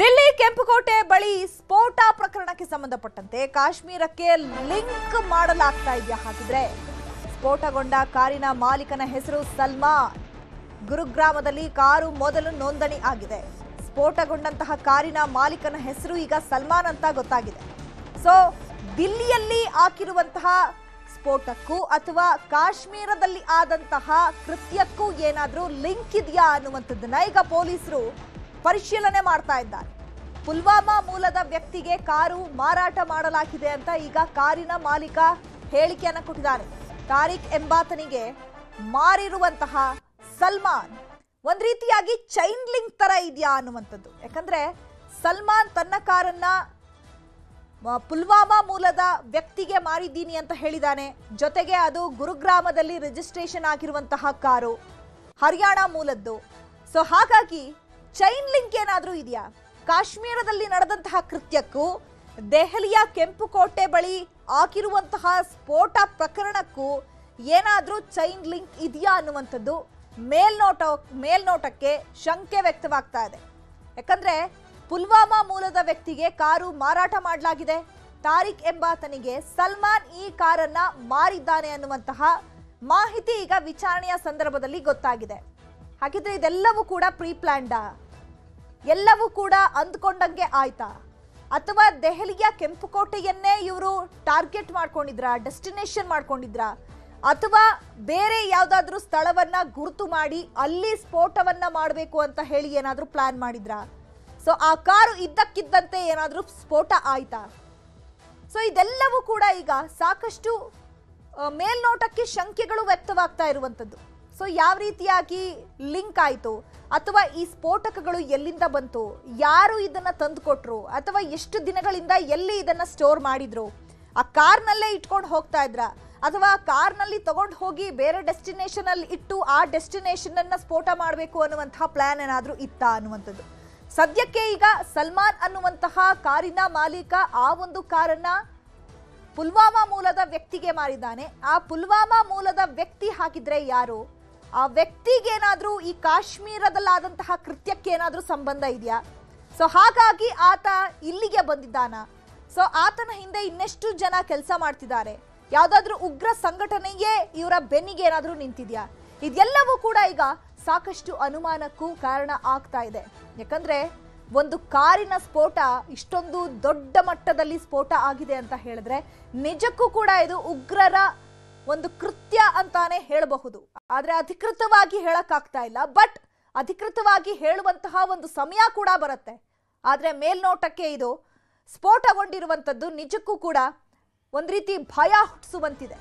ದಿಲ್ಲಿ ಕೆಂಪುಕೋಟೆ ಬಳಿ ಸ್ಫೋಟ ಪ್ರಕರಣಕ್ಕೆ ಸಂಬಂಧಪಟ್ಟಂತೆ ಕಾಶ್ಮೀರಕ್ಕೆ ಲಿಂಕ್ ಮಾಡಲಾಗ್ತಾ ಇದೆಯಾ? ಹಾಗಿದ್ರೆ ಸ್ಫೋಟಗೊಂಡ ಕಾರಿನ ಮಾಲೀಕನ ಹೆಸರು ಸಲ್ಮಾನ್. ಗುರುಗ್ರಾಮದಲ್ಲಿ ಕಾರು ಮೊದಲು ನೋಂದಣಿ ಆಗಿದೆ. ಸ್ಫೋಟಗೊಂಡಂತಹ ಕಾರಿನ ಮಾಲೀಕನ ಹೆಸರು ಈಗ ಸಲ್ಮಾನ್ ಅಂತ ಗೊತ್ತಾಗಿದೆ. ಸೊ ದಿಲ್ಲಿಯಲ್ಲಿ ಹಾಕಿರುವಂತಹ ಸ್ಫೋಟಕ್ಕೂ ಅಥವಾ ಕಾಶ್ಮೀರದಲ್ಲಿ ಆದಂತಹ ಕೃತ್ಯಕ್ಕೂ ಏನಾದರೂ ಲಿಂಕ್ ಇದೆಯಾ ಅನ್ನುವಂಥದ್ದನ್ನ ಈಗ ಪೊಲೀಸರು ಪರಿಶೀಲನೆ ಮಾಡ್ತಾ ಇದ್ದಾರೆ. ಪುಲ್ವಾಮಾ ಮೂಲದ ವ್ಯಕ್ತಿಗೆ ಕಾರು ಮಾರಾಟ ಮಾಡಲಾಗಿದೆ ಅಂತ ಈಗ ಕಾರಿನ ಮಾಲೀಕ ಹೇಳಿಕೆಯನ್ನ ಕೊಟ್ಟಿದ್ದಾನೆ. ತಾರಿಕ್ ಎಂಬಾತನಿಗೆ ಮಾರಿರುವಂತಹ ಸಲ್ಮಾನ್ ಒಂದ್ ರೀತಿಯಾಗಿ ಚೈನ್ ಲಿಂಕ್ ತರ ಇದೆಯಾ ಅನ್ನುವಂಥದ್ದು. ಯಾಕಂದ್ರೆ ಸಲ್ಮಾನ್ ತನ್ನ ಕಾರನ್ನ ಪುಲ್ವಾಮಾ ಮೂಲದ ವ್ಯಕ್ತಿಗೆ ಮಾರಿದ್ದೀನಿ ಅಂತ ಹೇಳಿದಾನೆ. ಜೊತೆಗೆ ಅದು ಗುರುಗ್ರಾಮದಲ್ಲಿ ರಿಜಿಸ್ಟ್ರೇಷನ್ ಆಗಿರುವಂತಹ ಕಾರು, ಹರಿಯಾಣ ಮೂಲದ್ದು. ಸೊ ಹಾಗಾಗಿ ಚೈನ್ ಲಿಂಕ್ ಏನಾದ್ರೂ ಇದೆಯಾ? ಕಾಶ್ಮೀರದಲ್ಲಿ ನಡೆದಂತಹ ಕೃತ್ಯಕ್ಕೂ ದೆಹಲಿಯ ಕೆಂಪುಕೋಟೆ ಬಳಿ ಆಗಿರುವಂತಹ ಸ್ಫೋಟ ಪ್ರಕರಣಕ್ಕೂ ಏನಾದ್ರೂ ಚೈನ್ ಲಿಂಕ್ ಇದೆಯಾ ಅನ್ನುವಂಥದ್ದು ಮೇಲ್ನೋಟಕ್ಕೆ ಶಂಕೆ ವ್ಯಕ್ತವಾಗ್ತಾ ಇದೆ. ಯಾಕಂದ್ರೆ ಪುಲ್ವಾಮಾ ಮೂಲದ ವ್ಯಕ್ತಿಗೆ ಕಾರು ಮಾರಾಟ ಮಾಡಲಾಗಿದೆ. ತಾರಿಕ್ ಎಂಬಾತನಿಗೆ ಸಲ್ಮಾನ್ ಈ ಕಾರನ್ನ ಮಾರಿದ್ದಾನೆ ಅನ್ನುವಂತಹ ಮಾಹಿತಿ ಈಗ ವಿಚಾರಣೆಯ ಸಂದರ್ಭದಲ್ಲಿ ಗೊತ್ತಾಗಿದೆ. ಹಾಗಿದ್ರೆ ಇದೆಲ್ಲವೂ ಕೂಡ ಪ್ರೀ ಪ್ಲಾನ್ಡಾ? ಎಲ್ಲವೂ ಕೂಡ ಅಂದ್ಕೊಂಡಂಗೆ ಆಯ್ತಾ? ಅಥವಾ ದೆಹಲಿಯ ಕೆಂಪುಕೋಟೆಯನ್ನೇ ಇವರು ಟಾರ್ಗೆಟ್ ಮಾಡ್ಕೊಂಡಿದ್ರಾ, ಡೆಸ್ಟಿನೇಷನ್ ಮಾಡ್ಕೊಂಡಿದ್ರಾ? ಅಥವಾ ಬೇರೆ ಯಾವ್ದಾದ್ರೂ ಸ್ಥಳವನ್ನ ಗುರುತು ಮಾಡಿ ಅಲ್ಲಿ ಸ್ಫೋಟವನ್ನ ಮಾಡಬೇಕು ಅಂತ ಹೇಳಿ ಏನಾದ್ರೂ ಪ್ಲಾನ್ ಮಾಡಿದ್ರಾ? ಸೊ ಆ ಕಾರು ಇದ್ದಕ್ಕಿದ್ದಂತೆ ಏನಾದ್ರೂ ಸ್ಫೋಟ ಆಯ್ತಾ? ಸೊ ಇದೆಲ್ಲವೂ ಕೂಡ ಈಗ ಸಾಕಷ್ಟು ಮೇಲ್ನೋಟಕ್ಕೆ ಶಂಕೆಗಳು ವ್ಯಕ್ತವಾಗ್ತಾ ಇರುವಂತದ್ದು. ಸೊ ಯಾವ ರೀತಿಯಾಗಿ ಲಿಂಕ್ ಆಯ್ತು, ಅಥವಾ ಈ ಸ್ಫೋಟಕಗಳು ಎಲ್ಲಿಂದ ಬಂತು, ಯಾರು ಇದನ್ನ ತಂದುಕೊಟ್ರು, ಅಥವಾ ಎಷ್ಟು ದಿನಗಳಿಂದ ಎಲ್ಲಿ ಇದನ್ನ ಸ್ಟೋರ್ ಮಾಡಿದ್ರು, ಆ ಕಾರ್ನಲ್ಲೇ ಇಟ್ಕೊಂಡು ಹೋಗ್ತಾ ಇದ್ರ, ಅಥವಾ ಕಾರ್ನಲ್ಲಿ ತಗೊಂಡು ಹೋಗಿ ಬೇರೆ ಡೆಸ್ಟಿನೇಷನ್ ಅಲ್ಲಿ ಇಟ್ಟು ಆ ಡೆಸ್ಟಿನೇಷನ್ ಅನ್ನ ಸ್ಫೋಟ ಮಾಡಬೇಕು ಅನ್ನುವಂತಹ ಪ್ಲಾನ್ ಏನಾದ್ರೂ ಇತ್ತಾ ಅನ್ನುವಂಥದ್ದು. ಸದ್ಯಕ್ಕೆ ಈಗ ಸಲ್ಮಾನ್ ಅನ್ನುವಂತಹ ಕಾರಿನ ಮಾಲೀಕ ಆ ಒಂದು ಕಾರನ್ನ ಪುಲ್ವಾಮಾ ಮೂಲದ ವ್ಯಕ್ತಿಗೆ ಮಾರಿದ್ದಾನೆ. ಆ ಪುಲ್ವಾಮಾ ಮೂಲದ ವ್ಯಕ್ತಿ ಹಾಕಿದ್ರೆ ಯಾರು? ಆ ವ್ಯಕ್ತಿಗೇನಾದ್ರೂ ಈ ಕಾಶ್ಮೀರದಲ್ಲಾದಂತಹ ಕೃತ್ಯಕ್ಕೆ ಏನಾದ್ರೂ ಸಂಬಂಧ ಇದೆಯಾ? ಸೊ ಹಾಗಾಗಿ ಆತ ಇಲ್ಲಿಗೆ ಬಂದಿದ್ದಾನ? ಸೊ ಆತನ ಹಿಂದೆ ಇನ್ನೆಷ್ಟು ಜನ ಕೆಲಸ ಮಾಡ್ತಿದ್ದಾರೆ? ಯಾವ್ದಾದ್ರೂ ಉಗ್ರ ಸಂಘಟನೆಯೇ ಇವರ ಬೆನ್ನಿಗೆ ಏನಾದ್ರೂ ನಿಂತಿದ್ಯಾ? ಇದೆಲ್ಲವೂ ಕೂಡ ಈಗ ಸಾಕಷ್ಟು ಅನುಮಾನಕ್ಕೂ ಕಾರಣ ಆಗ್ತಾ ಇದೆ. ಯಾಕಂದ್ರೆ ಒಂದು ಕಾರಿನ ಸ್ಫೋಟ ಇಷ್ಟೊಂದು ದೊಡ್ಡ ಮಟ್ಟದಲ್ಲಿ ಸ್ಫೋಟ ಆಗಿದೆ ಅಂತ ಹೇಳಿದ್ರೆ ನಿಜಕ್ಕೂ ಕೂಡ ಇದು ಉಗ್ರರ ಒಂದು ಕೃತ್ಯ ಅಂತಾನೆ ಹೇಳಬಹುದು. ಆದ್ರೆ ಅಧಿಕೃತವಾಗಿ ಹೇಳಕ್ಕಾಗ್ತಾ ಇಲ್ಲ. ಬಟ್ ಅಧಿಕೃತವಾಗಿ ಹೇಳುವಂತಹ ಒಂದು ಸಮಯ ಕೂಡ ಬರುತ್ತೆ. ಆದ್ರೆ ಮೇಲ್ನೋಟಕ್ಕೆ ಇದು ಸ್ಫೋಟಗೊಂಡಿರುವಂತದ್ದು ನಿಜಕ್ಕೂ ಕೂಡ ಒಂದ್ ರೀತಿ ಭಯ ಹುಟ್ಟಿಸುವಂತಿದೆ.